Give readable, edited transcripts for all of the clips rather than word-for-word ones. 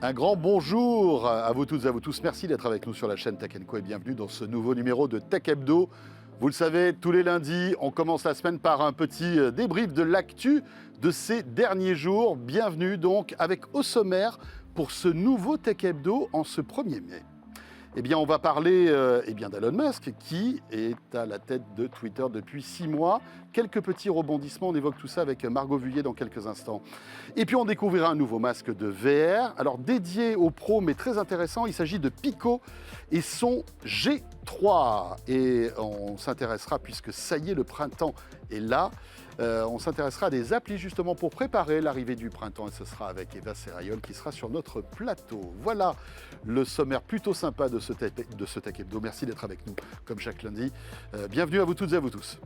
Un grand bonjour à vous toutes et à vous tous. Merci d'être avec nous sur la chaîne Tech & Co et bienvenue dans ce nouveau numéro de Tech Hebdo. Vous le savez, tous les lundis, on commence la semaine par un petit débrief de l'actu de ces derniers jours. Bienvenue donc avec au sommaire pour ce nouveau Tech Hebdo en ce 1er mai. Eh bien, on va parler d'Elon Musk qui est à la tête de Twitter depuis 6 mois. Quelques petits rebondissements, on évoque tout ça avec Margot Vuillet dans quelques instants. Et puis, on découvrira un nouveau masque de VR, alors dédié aux pros, mais très intéressant. Il s'agit de Pico et son G3. Et on s'intéressera, puisque ça y est, le printemps est là, on s'intéressera à des applis justement pour préparer l'arrivée du printemps et ce sera avec Eva Serrayol qui sera sur notre plateau. Voilà le sommaire plutôt sympa de ce Tech Hebdo. Merci d'être avec nous comme chaque lundi. Bienvenue à vous toutes et à vous tous.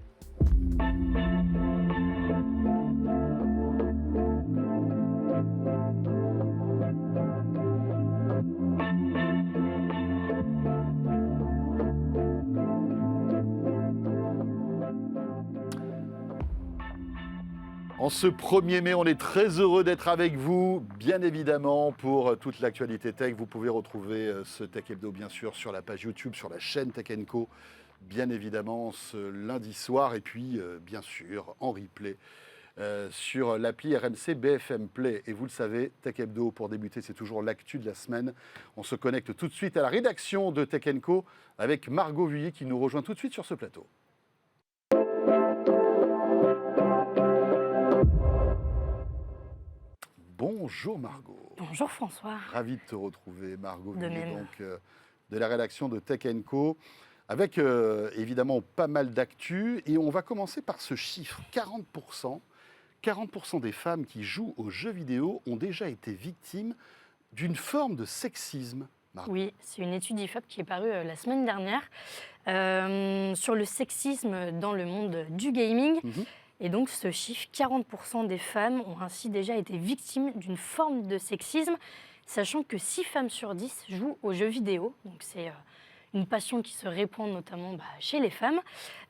En ce 1er mai, on est très heureux d'être avec vous, bien évidemment, pour toute l'actualité tech. Vous pouvez retrouver ce Tech Hebdo, bien sûr, sur la page YouTube, sur la chaîne Tech & Co, bien évidemment, ce lundi soir, et puis, bien sûr, en replay sur l'appli RMC BFM Play. Et vous le savez, Tech Hebdo, pour débuter, c'est toujours l'actu de la semaine. On se connecte tout de suite à la rédaction de Tech & Co avec Margot Vuillet qui nous rejoint tout de suite sur ce plateau. Bonjour Margot. Bonjour François. Ravi de te retrouver, Margot De Vuillet, même. donc de la rédaction de Tech & Co, avec évidemment pas mal d'actu. Et on va commencer par ce chiffre, 40%. 40% des femmes qui jouent aux jeux vidéo ont déjà été victimes d'une forme de sexisme. Margot. Oui, c'est une étude IFOP qui est parue la semaine dernière sur le sexisme dans le monde du gaming. Et donc ce chiffre, 40% des femmes ont ainsi déjà été victimes d'une forme de sexisme, sachant que 6 femmes sur 10 jouent aux jeux vidéo. Donc c'est une passion qui se répand notamment chez les femmes.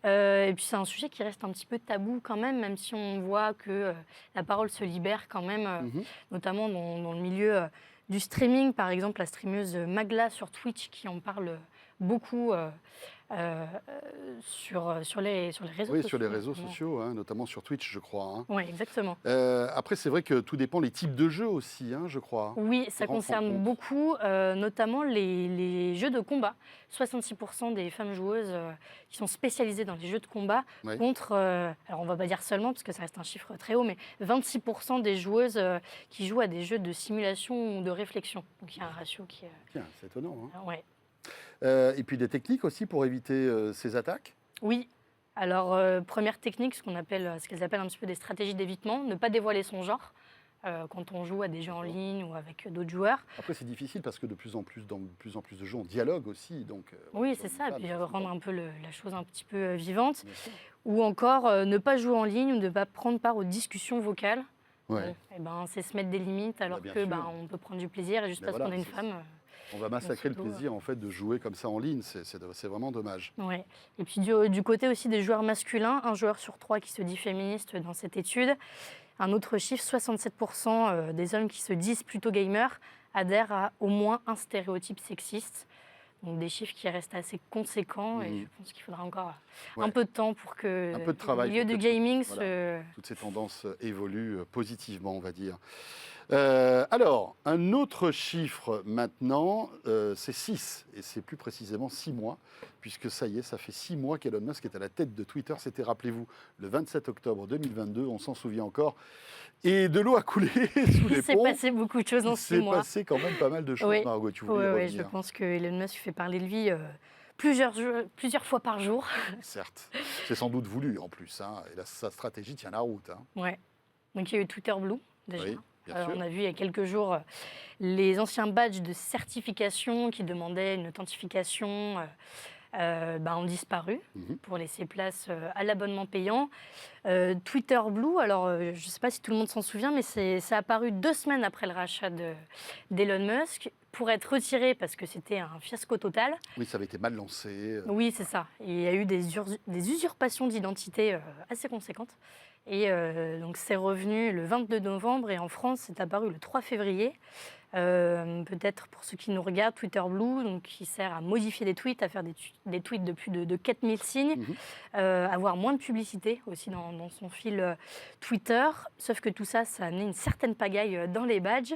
Et puis c'est un sujet qui reste un petit peu tabou quand même si on voit que la parole se libère quand même, notamment dans le milieu du streaming. Par exemple, la streameuse Magla sur Twitch qui en parle beaucoup sur les réseaux sociaux. Oui, sur les réseaux sociaux, notamment sur Twitch, je crois. Oui, exactement. Après, c'est vrai que tout dépend les types de jeux aussi, je crois. Oui, ça concerne beaucoup, notamment les jeux de combat. 66% des femmes joueuses qui sont spécialisées dans les jeux de combat, contre, alors on ne va pas dire seulement, parce que ça reste un chiffre très haut, mais 26% des joueuses qui jouent à des jeux de simulation ou de réflexion. Donc il y a un ratio qui est... Tiens, c'est étonnant. Ouais. Et puis des techniques aussi pour éviter ces attaques. Oui. Alors, première technique, ce qu'elles appellent un petit peu des stratégies d'évitement, ne pas dévoiler son genre quand on joue à des jeux en ligne ou avec d'autres joueurs. Après, c'est difficile parce que dans de plus en plus de jeux, on dialogue aussi. Donc, oui, c'est ça. Et puis rendre un peu la chose un petit peu vivante. Ou encore, ne pas jouer en ligne ou ne pas prendre part aux discussions vocales. Ouais. C'est se mettre des limites alors on peut prendre du plaisir et juste parce qu'on est une femme. On va massacrer le plaisir en fait de jouer comme ça en ligne, c'est vraiment dommage. Ouais. Et puis du côté aussi des joueurs masculins, 1 joueur sur 3 qui se dit féministe dans cette étude. Un autre chiffre, 67% des hommes qui se disent plutôt gamers adhèrent à au moins un stéréotype sexiste. Donc des chiffres qui restent assez conséquents et je pense qu'il faudra encore un peu de temps pour que le milieu du gaming toutes ces tendances évoluent positivement, on va dire. Alors, un autre chiffre maintenant, c'est 6, et c'est plus précisément 6 mois, puisque ça y est, ça fait 6 mois qu'Elon Musk est à la tête de Twitter. C'était, rappelez-vous, le 27 octobre 2022, on s'en souvient encore. Et de l'eau a coulé sous les ponts. Il s'est passé beaucoup de choses en 6 mois. Il s'est passé quand même pas mal de choses, Margot, tu voulais revenir. Je pense que Elon Musk fait parler de lui plusieurs fois par jour. Certes, c'est sans doute voulu en plus, et sa stratégie tient la route. Ouais. Donc il y a eu Twitter Blue, déjà. Oui. On a vu il y a quelques jours les anciens badges de certification qui demandaient une authentification ont disparu pour laisser place à l'abonnement payant. Twitter Blue, alors je ne sais pas si tout le monde s'en souvient, mais ça a apparu 2 semaines après le rachat d'Elon Musk pour être retiré parce que c'était un fiasco total. Oui, ça avait été mal lancé. Oui, c'est ça. Il y a eu des usurpations d'identité assez conséquentes. Et donc c'est revenu le 22 novembre et en France, c'est apparu le 3 février. Peut-être pour ceux qui nous regardent, Twitter Blue, donc, qui sert à modifier des tweets, à faire des tweets de plus de 4000 signes, avoir moins de publicité aussi dans son fil Twitter. Sauf que tout ça, ça a amené une certaine pagaille dans les badges,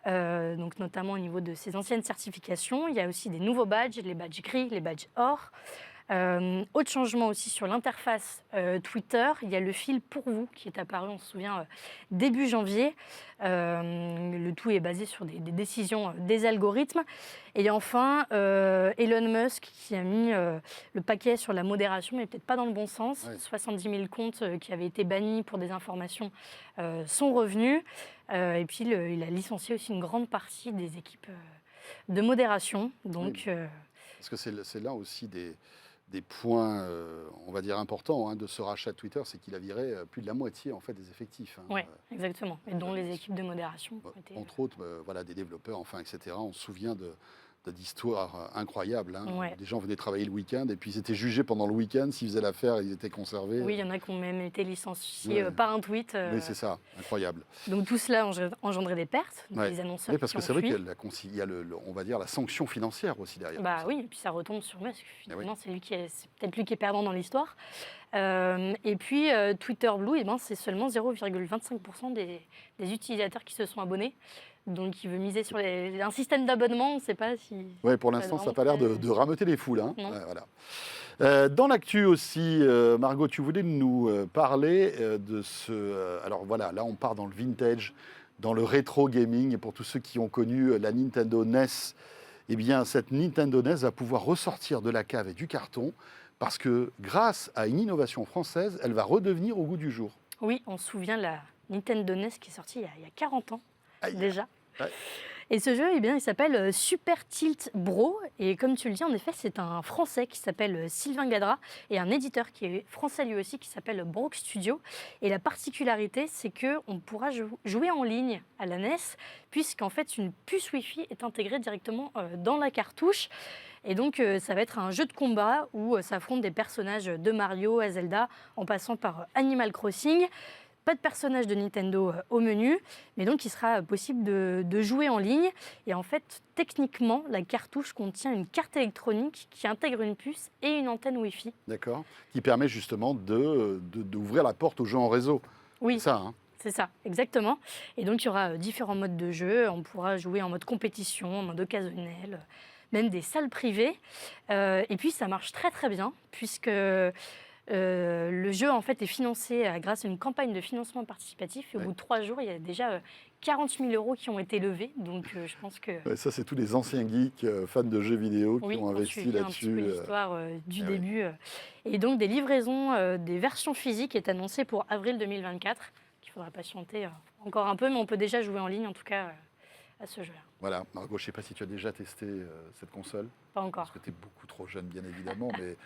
donc notamment au niveau de ses anciennes certifications. Il y a aussi des nouveaux badges, les badges gris, les badges or. Autre changement aussi sur l'interface Twitter, il y a le fil pour vous qui est apparu, on se souvient, début janvier. Le tout est basé sur des décisions des algorithmes. Et enfin, Elon Musk qui a mis le paquet sur la modération, mais peut-être pas dans le bon sens. Ouais. 70 000 comptes qui avaient été bannis pour des informations sont revenus. Et puis, il a licencié aussi une grande partie des équipes de modération. Donc, oui. Parce que c'est là aussi des points, on va dire, importants de ce rachat de Twitter, c'est qu'il a viré plus de la moitié en fait, des effectifs. Oui, exactement. Et dont les équipes de modération. Entre autres, voilà, des développeurs, enfin, etc. On se souvient d'histoires incroyables. Ouais. Des gens venaient travailler le week-end et puis ils étaient jugés pendant le week-end. S'ils faisaient l'affaire, ils étaient conservés. Oui, il y en a qui ont même été licenciés par un tweet. Oui, c'est ça, incroyable. Donc tout cela engendrait des pertes, les annonceurs. Oui, parce que c'est vrai qu'il y a, on va dire, la sanction financière aussi derrière. Bah oui, et puis ça retombe sur Musk. Finalement, c'est peut-être lui qui est perdant dans l'histoire. Et puis Twitter Blue, c'est seulement 0,25% des utilisateurs qui se sont abonnés. Donc il veut miser sur un système d'abonnement, on ne sait pas si... Oui, pour l'instant, ça n'a pas l'air de rameuter les foules. Voilà. Dans l'actu aussi, Margot, tu voulais nous parler de ce... alors voilà, là on part dans le vintage, dans le rétro gaming. Et pour tous ceux qui ont connu la Nintendo NES, eh bien cette Nintendo NES va pouvoir ressortir de la cave et du carton parce que grâce à une innovation française, elle va redevenir au goût du jour. Oui, on se souvient de la Nintendo NES qui est sortie il y a 40 ans. Déjà. Ouais. Et ce jeu, il s'appelle Super Tilt Bro. Et comme tu le dis, en effet, c'est un Français qui s'appelle Sylvain Gadra et un éditeur qui est français lui aussi qui s'appelle Brock Studio. Et la particularité, c'est qu'on pourra jouer en ligne à la NES puisqu'en fait, une puce Wi-Fi est intégrée directement dans la cartouche. Et donc, ça va être un jeu de combat où s'affrontent des personnages de Mario à Zelda en passant par Animal Crossing. Pas de personnage de Nintendo au menu, mais donc il sera possible de jouer en ligne. Et en fait, techniquement, la cartouche contient une carte électronique qui intègre une puce et une antenne Wi-Fi. D'accord, qui permet justement d'ouvrir la porte aux jeux en réseau. Oui. C'est ça, hein ? C'est ça, exactement. Et donc il y aura différents modes de jeu. On pourra jouer en mode compétition, en mode occasionnel, même des salles privées. Et puis ça marche très très bien, puisque... le jeu en fait est financé grâce à une campagne de financement participatif et au bout de 3 jours il y a déjà 40 000 € qui ont été levés, donc je pense que... ça c'est tous les anciens geeks fans de jeux vidéo qui ont investi là-dessus. Un petit peu l'histoire du début. Et donc des livraisons, des versions physiques est annoncée pour avril 2024, qu'il faudra patienter encore un peu, mais on peut déjà jouer en ligne en tout cas à ce jeu-là. Voilà, Margot, je ne sais pas si tu as déjà testé cette console. Pas encore. Parce que tu es beaucoup trop jeune bien évidemment, mais...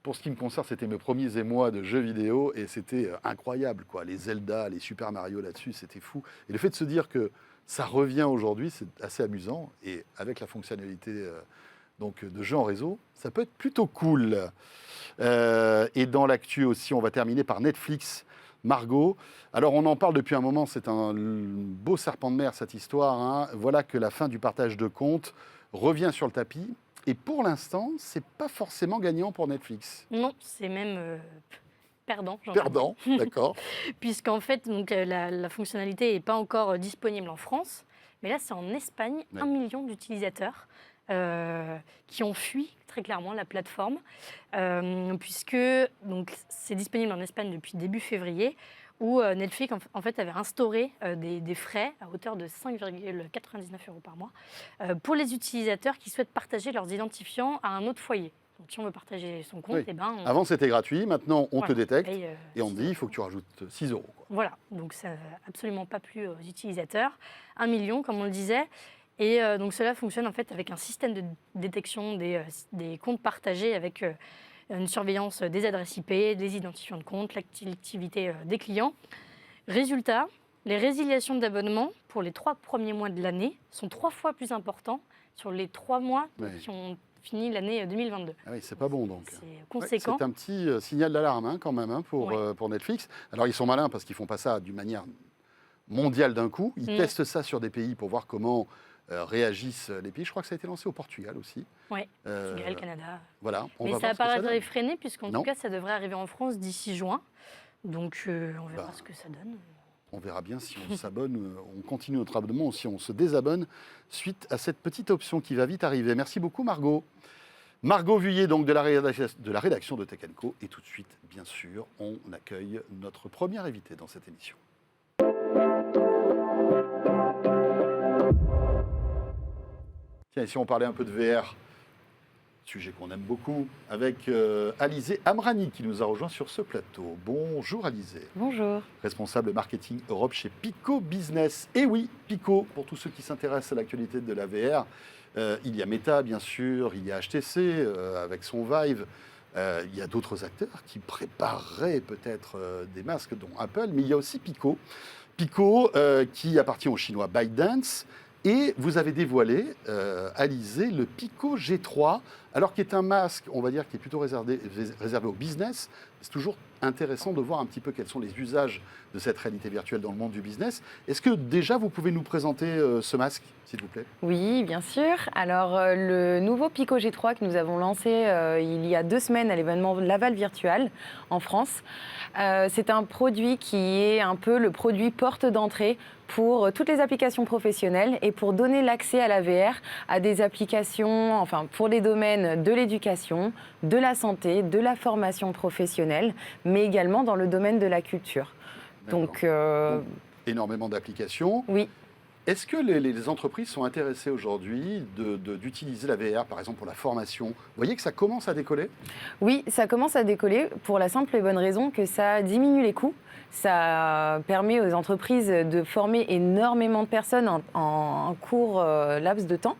Pour ce qui me concerne, c'était mes premiers émois de jeux vidéo et c'était incroyable, quoi. Les Zelda, les Super Mario là-dessus, c'était fou. Et le fait de se dire que ça revient aujourd'hui, c'est assez amusant. Et avec la fonctionnalité donc, de jeu en réseau, ça peut être plutôt cool. Et dans l'actu aussi, on va terminer par Netflix. Margot, alors on en parle depuis un moment, c'est un beau serpent de mer cette histoire. Voilà que la fin du partage de comptes revient sur le tapis. Et pour l'instant, ce n'est pas forcément gagnant pour Netflix. Non, c'est même perdant. Perdant, d'accord. Puisqu'en fait, donc, la fonctionnalité n'est pas encore disponible en France. Mais là, c'est en Espagne, 1 million d'utilisateurs qui ont fui très clairement la plateforme. Puisque c'est disponible en Espagne depuis début février, où Netflix en fait, avait instauré des frais à hauteur de 5,99 € par mois pour les utilisateurs qui souhaitent partager leurs identifiants à un autre foyer. Donc si on veut partager son compte, Avant c'était gratuit, maintenant on te détecte et on te dit il faut que tu rajoutes 6 €. Voilà, donc ça n'a absolument pas plu aux utilisateurs. 1 million, comme on le disait. Et donc cela fonctionne en fait avec un système de détection des comptes partagés avec... une surveillance des adresses IP, des identifiants de compte, l'activité des clients. Résultat, les résiliations d'abonnement pour les 3 premiers mois de l'année sont 3 fois plus importants sur les 3 mois qui ont fini l'année 2022. Ah oui, c'est pas bon donc. C'est Ouais, conséquent. c'est un petit signal d'alarme quand même pour Netflix. Alors ils sont malins parce qu'ils font pas ça d'une manière mondiale d'un coup. Ils testent ça sur des pays pour voir comment réagissent les pays. Je crois que ça a été lancé au Portugal aussi. Oui, Euh, Portugal, Canada. Voilà, on Mais va ça n'a voir ce que pas ça donne. été freiné, puisqu'en Non. tout cas, ça devrait arriver en France d'ici juin. Donc, on verra ce que ça donne. On verra bien si on s'abonne, on continue notre abonnement ou si on se désabonne suite à cette petite option qui va vite arriver. Merci beaucoup Margot. Margot Vuillet donc de la rédaction de Tech & Co. Et tout de suite, bien sûr, on accueille notre premier invité dans cette émission. Tiens, si on parlait un peu de VR, sujet qu'on aime beaucoup, avec Alizé Amrani qui nous a rejoint sur ce plateau. Bonjour Alizé. Bonjour. Responsable marketing Europe chez Pico Business. Et oui, Pico, pour tous ceux qui s'intéressent à l'actualité de la VR, il y a Meta bien sûr, il y a HTC avec son Vive, il y a d'autres acteurs qui prépareraient peut-être des masques, dont Apple, mais il y a aussi Pico. Pico qui appartient au chinois ByteDance. Et vous avez dévoilé, Alizé, le Pico G3, alors qui est un masque, on va dire, qui est plutôt réservé au business. C'est toujours intéressant de voir un petit peu quels sont les usages de cette réalité virtuelle dans le monde du business. Est-ce que déjà vous pouvez nous présenter ce masque, s'il vous plaît? Oui, bien sûr. Alors, le nouveau Pico G3 que nous avons lancé il y a 2 semaines à l'événement Laval Virtual en France, c'est un produit qui est un peu le produit porte d'entrée pour toutes les applications professionnelles et pour donner l'accès à la VR à des applications, enfin pour les domaines de l'éducation, de la santé, de la formation professionnelle, mais également dans le domaine de la culture. Donc, énormément d'applications. Oui. Est-ce que les entreprises sont intéressées aujourd'hui d'utiliser la VR, par exemple, pour la formation? Vous voyez que ça commence à décoller? Oui, ça commence à décoller pour la simple et bonne raison que ça diminue les coûts. Ça permet aux entreprises de former énormément de personnes en un court laps de temps.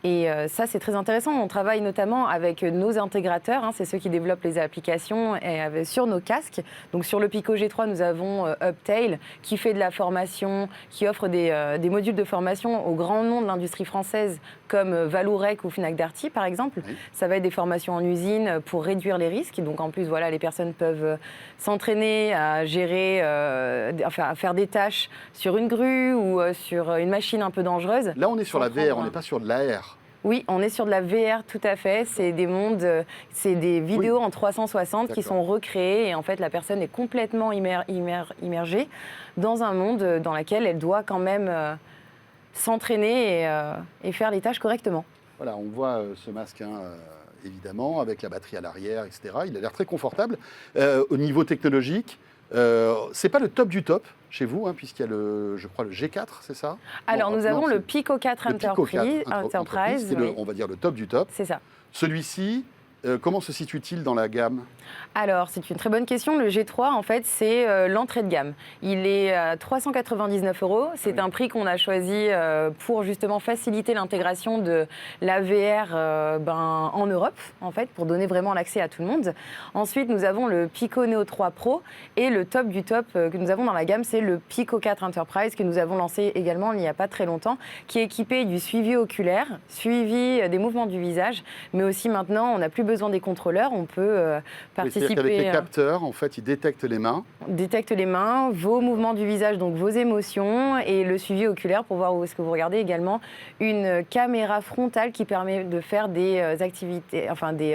Et ça, c'est très intéressant. On travaille notamment avec nos intégrateurs, c'est ceux qui développent les applications sur nos casques. Donc sur le Pico G3, nous avons Uptail qui fait de la formation, qui offre des modules de formation aux grands noms de l'industrie française comme Vallourec ou Fnac Darty par exemple. Oui. Ça va être des formations en usine pour réduire les risques. Donc en plus, voilà, les personnes peuvent s'entraîner à gérer, à faire des tâches sur une grue ou sur une machine un peu dangereuse. Là, on est sur la VR, on n'est pas sur de l'AR. Oui, on est sur de la VR, tout à fait. C'est des mondes, c'est des vidéos en 360 qui sont recréées et en fait la personne est complètement immergée dans un monde dans lequel elle doit quand même s'entraîner et faire les tâches correctement. Voilà, on voit ce masque, évidemment, avec la batterie à l'arrière, etc. Il a l'air très confortable. Au niveau technologique, c'est pas le top du top chez vous, puisqu'il y a je crois le G4, c'est ça? Alors nous avons le Pico 4 Enterprise, on va dire le top du top. C'est ça. Celui-ci, comment se situe-t-il dans la gamme? Alors, c'est une très bonne question. Le G3, en fait, c'est l'entrée de gamme. Il est à 399 €. C'est un prix qu'on a choisi pour justement faciliter l'intégration de la VR en Europe, en fait, pour donner vraiment l'accès à tout le monde. Ensuite, nous avons le Pico Neo 3 Pro et le top du top que nous avons dans la gamme, c'est le Pico 4 Enterprise que nous avons lancé également il n'y a pas très longtemps, qui est équipé du suivi oculaire, suivi des mouvements du visage, mais aussi maintenant, on n'a plus besoin des contrôleurs, on peut participer. C'est-à-dire qu'avec les capteurs, en fait, ils détectent les mains. Détectent les mains, vos mouvements du visage, donc vos émotions, et le suivi oculaire pour voir où est-ce que vous regardez. Également une caméra frontale qui permet de faire des activités, enfin des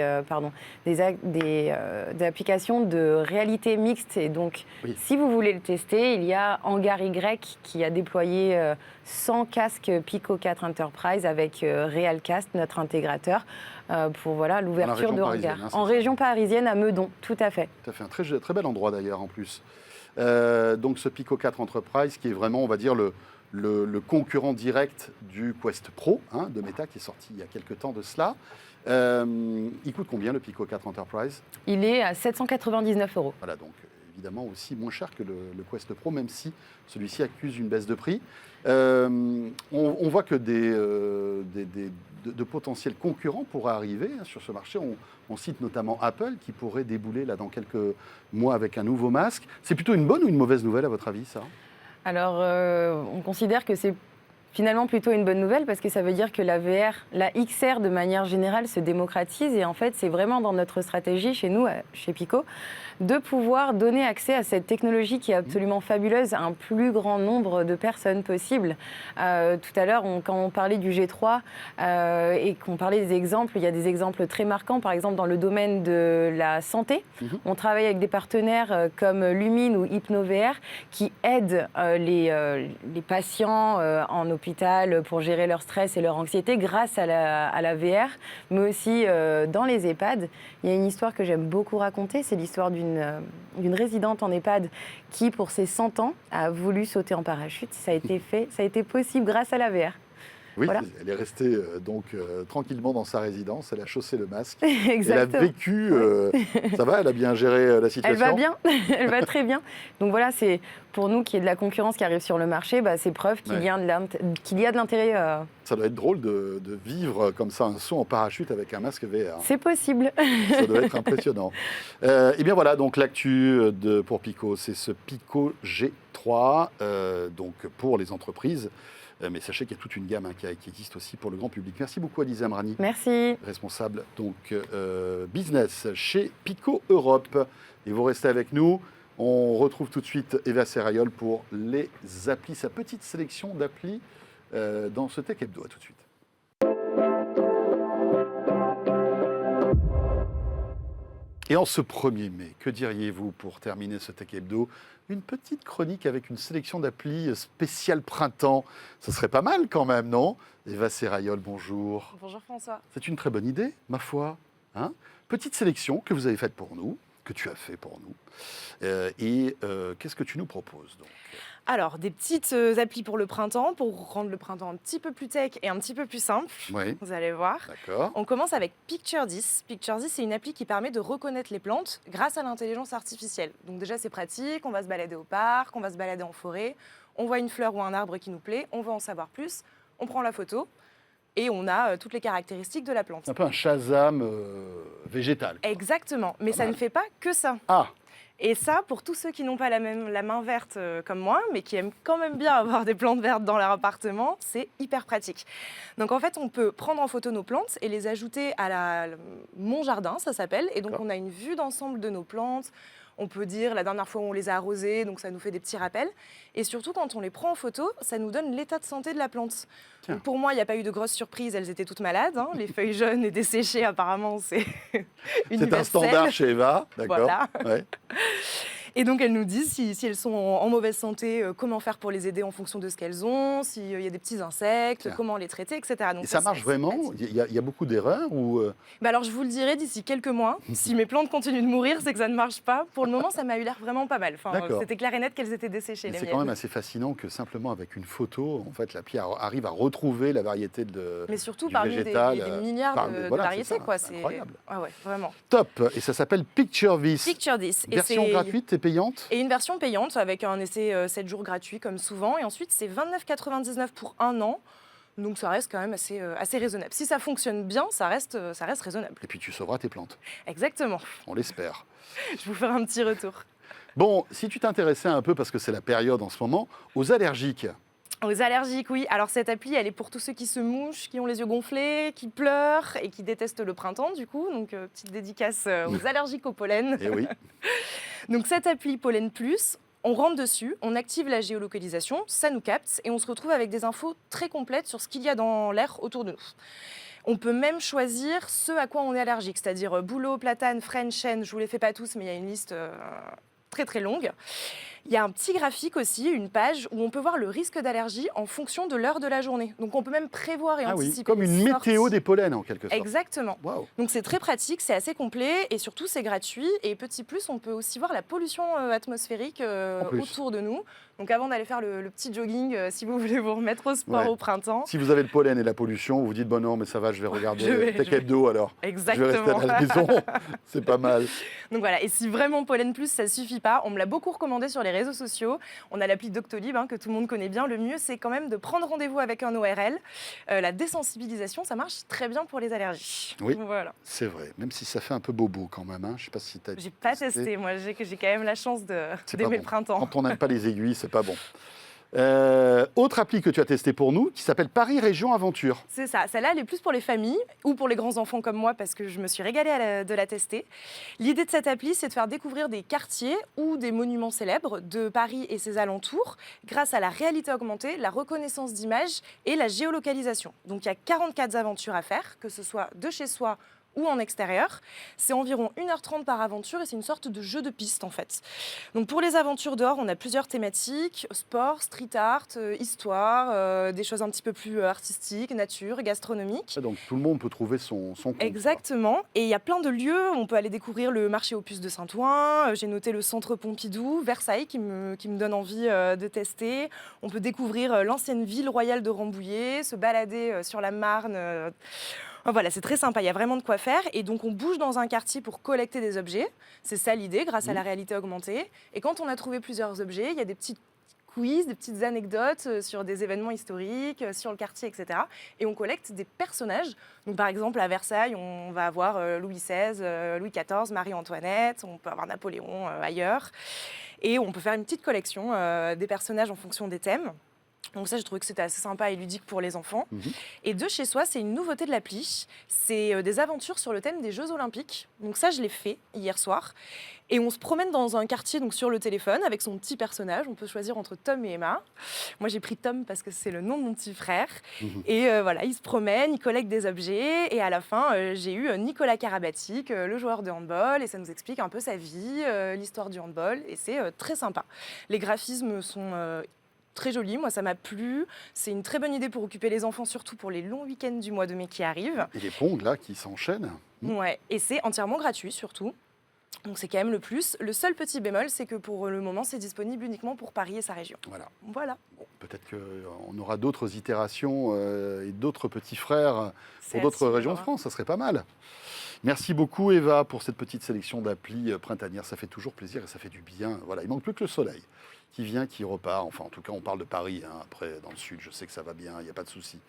applications de réalité mixte. Et donc, si vous voulez le tester, il y a Hangar Y qui a déployé 100 casques Pico 4 Enterprise avec Realcast, notre intégrateur, pour l'ouverture de hangar. En région parisienne, à Meudon, tout à fait. Tout à fait, un très bel endroit d'ailleurs en plus. Donc ce Pico 4 Enterprise qui est vraiment, on va dire, le concurrent direct du Quest Pro de Meta qui est sorti il y a quelques temps de cela. Il coûte combien le Pico 4 Enterprise? Il est à 799 €. Voilà, donc évidemment aussi moins cher que le Quest Pro, même si celui-ci accuse une baisse de prix. On voit que de potentiels concurrents pourraient arriver sur ce marché. On cite notamment Apple qui pourrait débouler là, dans quelques mois avec un nouveau masque. C'est plutôt une bonne ou une mauvaise nouvelle à votre avis, ça? Alors, on considère que c'est finalement plutôt une bonne nouvelle parce que ça veut dire que la VR, la XR de manière générale se démocratise et en fait c'est vraiment dans notre stratégie chez nous, chez Pico, de pouvoir donner accès à cette technologie qui est absolument fabuleuse à un plus grand nombre de personnes possible. Tout à l'heure, quand on parlait du G3 et qu'on parlait des exemples, il y a des exemples très marquants, par exemple dans le domaine de la santé. On travaille avec des partenaires comme Lumine ou HypnoVR qui aident les patients en hôpital pour gérer leur stress et leur anxiété grâce à la VR, mais aussi dans les EHPAD. Il y a une histoire que j'aime beaucoup raconter, c'est l'histoire d'une résidente en EHPAD qui, pour ses 100 ans, a voulu sauter en parachute. Ça a été fait, ça a été possible grâce à la VR. Oui, voilà. Elle est restée tranquillement dans sa résidence, elle a chaussé le masque. Exactement. Elle a vécu, ça va, elle a bien géré la situation. Elle va bien, elle va très bien. Donc voilà, c'est pour nous qui est de la concurrence qui arrive sur le marché, c'est preuve qu'il y a de l'intérêt. Ça doit être drôle de vivre comme ça un saut en parachute avec un masque VR. C'est possible. Ça doit être impressionnant. Et bien voilà, donc l'actu pour Pico, c'est ce Pico G3, donc pour les entreprises. Mais sachez qu'il y a toute une gamme qui existe aussi pour le grand public. Merci beaucoup Alizé Amrani. Merci. Responsable donc business chez Pico Europe. Et vous restez avec nous. On retrouve tout de suite Eva Serrayol pour les applis, sa petite sélection d'applis dans ce Tech Hebdo. À tout de suite. Et en ce 1er mai, que diriez-vous pour terminer ce Tech Hebdo? Une petite chronique avec une sélection d'applis spéciale printemps. Ça serait pas mal quand même, non? Eva Serrayol, bonjour. Bonjour François. C'est une très bonne idée, ma foi. Petite sélection que vous avez faite pour nous, que tu as fait pour nous. Qu'est-ce que tu nous proposes donc? Alors, des petites applis pour le printemps, pour rendre le printemps un petit peu plus tech et un petit peu plus simple. Oui. Vous allez voir. D'accord. On commence avec Picture 10. Picture 10, c'est une appli qui permet de reconnaître les plantes grâce à l'intelligence artificielle. Donc déjà, c'est pratique. On va se balader au parc, on va se balader en forêt. On voit une fleur ou un arbre qui nous plaît. On veut en savoir plus. On prend la photo et on a toutes les caractéristiques de la plante. C'est un peu un Shazam végétal. Exactement. Mais ça ne fait pas que ça. Ah. Et ça, pour tous ceux qui n'ont pas la main verte comme moi, mais qui aiment quand même bien avoir des plantes vertes dans leur appartement, c'est hyper pratique. Donc en fait, on peut prendre en photo nos plantes et les ajouter à Mon Jardin, ça s'appelle. Et donc on a une vue d'ensemble de nos plantes. On peut dire la dernière fois où on les a arrosées, donc ça nous fait des petits rappels. Et surtout, quand on les prend en photo, ça nous donne l'état de santé de la plante. Donc, pour moi, il n'y a pas eu de grosses surprises, elles étaient toutes malades. Les feuilles jaunes et desséchées, apparemment, c'est C'est un standard chez Eva, d'accord. Voilà. Ouais. Et donc, elles nous disent si elles sont en mauvaise santé, comment faire pour les aider en fonction de ce qu'elles ont, s'il y a des petits insectes, comment les traiter, etc. Donc, et ça marche vraiment? Il y a beaucoup d'erreurs ou alors, je vous le dirai d'ici quelques mois. Si mes plantes continuent de mourir, c'est que ça ne marche pas. Pour le moment, ça m'a eu l'air vraiment pas mal. C'était clair et net qu'elles étaient desséchées. C'est quand même assez fascinant que simplement avec une photo, en fait, l'appli arrive à retrouver la variété de Mais surtout du parmi végétal, des milliards de variétés. C'est incroyable. Ah ouais, vraiment. Top. Et ça s'appelle Picture 10. Picture 10. Version gratuite et payante? Et une version payante avec un essai 7 jours gratuit comme souvent. Et ensuite, c'est 29,99 pour 1 an. Donc ça reste quand même assez raisonnable. Si ça fonctionne bien, ça reste raisonnable. Et puis tu sauveras tes plantes. Exactement. On l'espère. Je vous ferai un petit retour. Bon, si tu t'intéressais un peu, parce que c'est la période en ce moment, aux allergiques. Aux allergiques, oui. Alors cette appli, elle est pour tous ceux qui se mouchent, qui ont les yeux gonflés, qui pleurent et qui détestent le printemps, du coup. Donc petite dédicace aux allergiques au pollen. Eh oui. Donc cette appli Pollen Plus, on rentre dessus, on active la géolocalisation, ça nous capte et on se retrouve avec des infos très complètes sur ce qu'il y a dans l'air autour de nous. On peut même choisir ce à quoi on est allergique, c'est-à-dire bouleau, platane, frêne, chêne. Je ne vous les fais pas tous, mais il y a une liste très très longue. Il y a un petit graphique aussi, une page où on peut voir le risque d'allergie en fonction de l'heure de la journée. Donc on peut même prévoir et anticiper. Oui, comme une météo des pollens en quelque sorte. Exactement. Wow. Donc c'est très pratique, c'est assez complet et surtout c'est gratuit. Et petit plus, on peut aussi voir la pollution atmosphérique autour de nous. Donc avant d'aller faire le petit jogging, si vous voulez vous remettre au sport au printemps. Si vous avez le pollen et la pollution, vous vous dites bon non mais ça va, je vais regarder Tech Hebdo alors. Exactement. Je vais rester à la maison, c'est pas mal. Donc voilà, et si vraiment Pollen Plus ça suffit pas, on me l'a beaucoup recommandé sur les réseaux sociaux. On a l'appli Doctolib que tout le monde connaît bien. Le mieux c'est quand même de prendre rendez-vous avec un ORL. La désensibilisation, ça marche très bien pour les allergies. Oui, voilà. C'est vrai, même si ça fait un peu bobo quand même. Je sais pas si tu as. J'ai pas testé, moi j'ai quand même la chance d'aimer le printemps. Quand on n'aime pas les aiguilles, c'est pas bon. Autre appli que tu as testé pour nous, qui s'appelle Paris Région Aventure. C'est ça. Celle-là, elle est plus pour les familles ou pour les grands-enfants comme moi parce que je me suis régalée de la tester. L'idée de cette appli, c'est de faire découvrir des quartiers ou des monuments célèbres de Paris et ses alentours grâce à la réalité augmentée, la reconnaissance d'images et la géolocalisation. Donc il y a 44 aventures à faire, que ce soit de chez soi ou en extérieur. C'est environ 1h30 par aventure et c'est une sorte de jeu de piste en fait. Donc pour les aventures dehors, on a plusieurs thématiques, sport, street art, histoire, des choses un petit peu plus artistiques, nature, gastronomique. Donc tout le monde peut trouver son compte. Exactement. Et il y a plein de lieux. On peut aller découvrir le marché aux puces de Saint-Ouen. J'ai noté le centre Pompidou, Versailles qui me donne envie de tester. On peut découvrir l'ancienne ville royale de Rambouillet, se balader sur la Marne. Voilà, c'est très sympa, il y a vraiment de quoi faire. Et donc, on bouge dans un quartier pour collecter des objets. C'est ça l'idée, grâce à la réalité augmentée. Et quand on a trouvé plusieurs objets, il y a des petits quiz, des petites anecdotes sur des événements historiques, sur le quartier, etc. Et on collecte des personnages. Donc, par exemple, à Versailles, on va avoir Louis XVI, Louis XIV, Marie-Antoinette. On peut avoir Napoléon ailleurs. Et on peut faire une petite collection des personnages en fonction des thèmes. Donc ça, j'ai trouvé que c'était assez sympa et ludique pour les enfants. Et de chez soi, c'est une nouveauté de l'appli. C'est des aventures sur le thème des Jeux Olympiques. Donc ça, je l'ai fait hier soir. Et on se promène dans un quartier donc sur le téléphone avec son petit personnage. On peut choisir entre Tom et Emma. Moi, j'ai pris Tom parce que c'est le nom de mon petit frère. Et voilà, il se promène, il collecte des objets. Et à la fin, j'ai eu Nicolas Karabatic, le joueur de handball. Et ça nous explique un peu sa vie, l'histoire du handball. Et c'est très sympa. Les graphismes sont très joli, moi ça m'a plu. C'est une très bonne idée pour occuper les enfants, surtout pour les longs week-ends du mois de mai qui arrivent. Et les pongs là qui s'enchaînent. Ouais, et c'est entièrement gratuit surtout. Donc c'est quand même le plus. Le seul petit bémol, c'est que pour le moment, c'est disponible uniquement pour Paris et sa région. Voilà. Bon, peut-être qu'on aura d'autres itérations et d'autres petits frères pour d'autres régions de France, ça serait pas mal. Merci beaucoup Eva pour cette petite sélection d'applis printanières, ça fait toujours plaisir et ça fait du bien. Voilà, il manque plus que le soleil qui vient, qui repart. Enfin, en tout cas, on parle de Paris. Après, dans le sud, je sais que ça va bien, il n'y a pas de souci.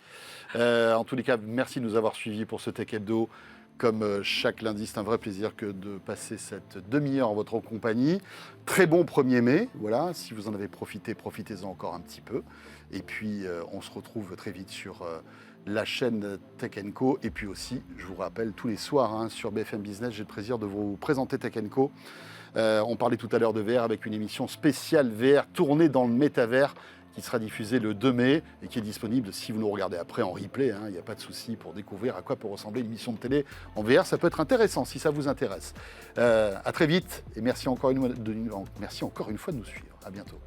En tous les cas, merci de nous avoir suivis pour ce Tech Hebdo. Comme chaque lundi, c'est un vrai plaisir que de passer cette demi-heure en votre compagnie. Très bon 1er mai. Voilà, si vous en avez profité, profitez-en encore un petit peu. Et puis, on se retrouve très vite sur la chaîne Tech & Co. Et puis aussi, je vous rappelle, tous les soirs sur BFM Business, j'ai le plaisir de vous présenter Tech & Co. On parlait tout à l'heure de VR avec une émission spéciale VR tournée dans le métavers qui sera diffusée le 2 mai et qui est disponible si vous nous regardez après en replay. Il n'y a pas de souci pour découvrir à quoi peut ressembler une émission de télé en VR. Ça peut être intéressant si ça vous intéresse. À très vite et merci encore une fois de nous suivre. À bientôt.